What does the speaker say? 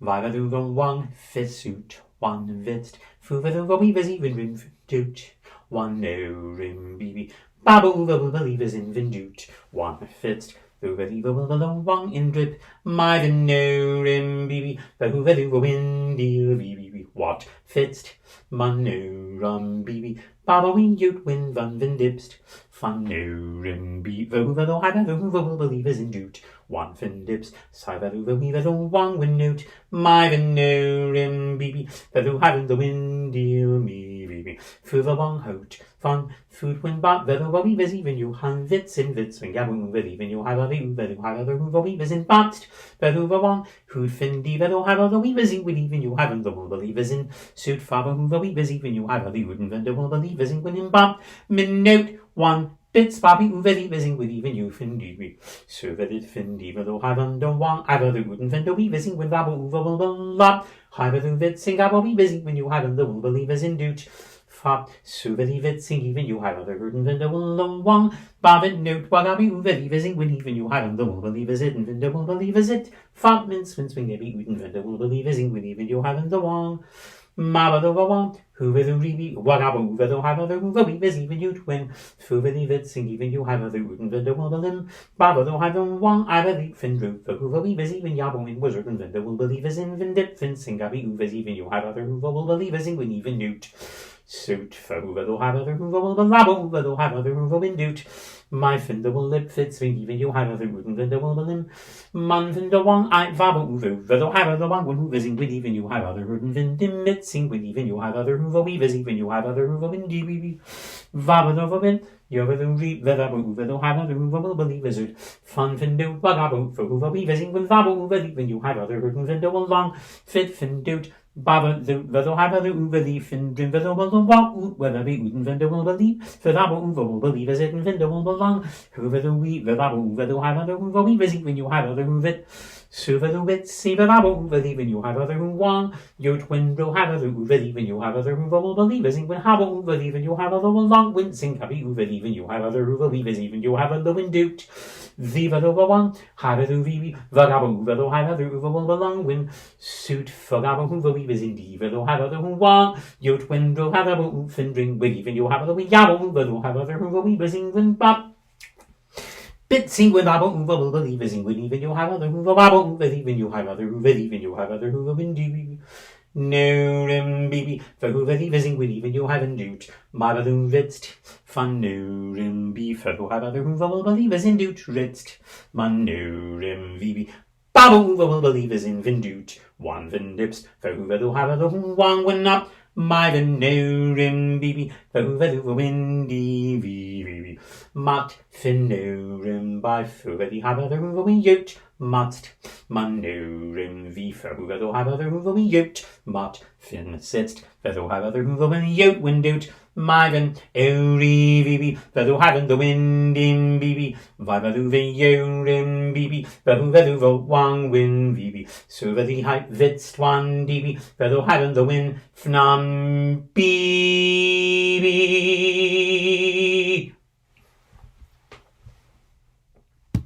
Vijverduwe wang vissuut, one witst, voeverduwe weavers even rim doot. One no rim bibi, babu believers in vindoot, one fitst. Voeverduwe wang in drip, my no rim bibi, voeverduwe windy bibi, what fitst. Man no rum bibi, babu win yoot win van vindipst. Fun no rim bi, voeverduwe hyverduwe believers in doot. One fin dips, Cyberduwe weaver wang win note, my vin no rim bibi, vedu having the windy me bibi, fuva wang hoot, fun, food win bat, vedu weavers even you han vits in vits, when gabun with even you have a vedu have a weavers in batst, vedu wang, hood fin di vedu have a weavers in with even you haven't the believers in, suit father who weavers even you have a wooden vendor believers in win in bat, min note, one, bits babi uveliving with even you findivi. So that it findiva though have under one, either the wooden fender weaving with abu uvel lap, either the vet sing abo weaving when you have the will believers in doot. Fat, so that it sing even you have other wooden fender will one, babin note wagabi uveliving when even you have the will believers it and fender will believers it. Fat mince when swing every wooden fender will believing when even you have the one. Mabadova, who with a reeby, what about who will have other who will be busy even you twin, who believe it, sing even you have other wooden vendor will limb, Babado have one, I believe fin droop, who will be busy when Yabo in wizard and vendor will believe as in Vindip, fin sing gabi who even you have other who will believe as in when even newt. Suit for who will have other who will labo, who will have other who will in doot. My finder will lip fits when even you have other wooden vendor will limb. Man finder one, I vabo uvu, vedo have other one who visiting with even you have other wooden vindim mitsing with even you have other who will be busy when you have other who will in dee vabado vin. You have a read vedo vedo have other who will believe wizard. Fun findo bagabo for who will be visiting with vabo when you have other wooden vendor will long fit findoot. Baba the vedo have other belief in dream vedo will walk whether be wooden vendor will believe for that will believe as it and vendor will belong whoever the we vedo have other who will be busy when you have other who it so vedo wit see vedo believe when you have other who wong your twin will have other who believe when you have other who will believe as in when have who believe when you have other will long wincing happy who believe when you have other who believe as even you have other wind doot the vedo one have other vivi vagabo vedo have other who will belong when suit vagabo who will is indeed vedo have other who wong your twin will have other who findring with even you have other we yabo vedo have other who will be busy when but Bitsing with abo will believe as in when even you have other who will abo believe when you have other who believe when you have other who will indeed no rim bibi for who believe as in when even you have indeed my balloon ritzt fun no rim bi for who have other who will believe as in doot ritzt man no rim bibi Babu will believe as in vindoot one vindips for who will have other who wong when up my vin no rim bibi for who will windy bibi mat fin no rim by for who have other who will yout must man no rim v for who will have other who will yout mat fin sitst for who have other who will yout windoot my vin ori bibi for who have the wind in bibi vivalu yo rim bibi for who will wang win bibi so that the hype vitst one db for who have the wind fnam bibi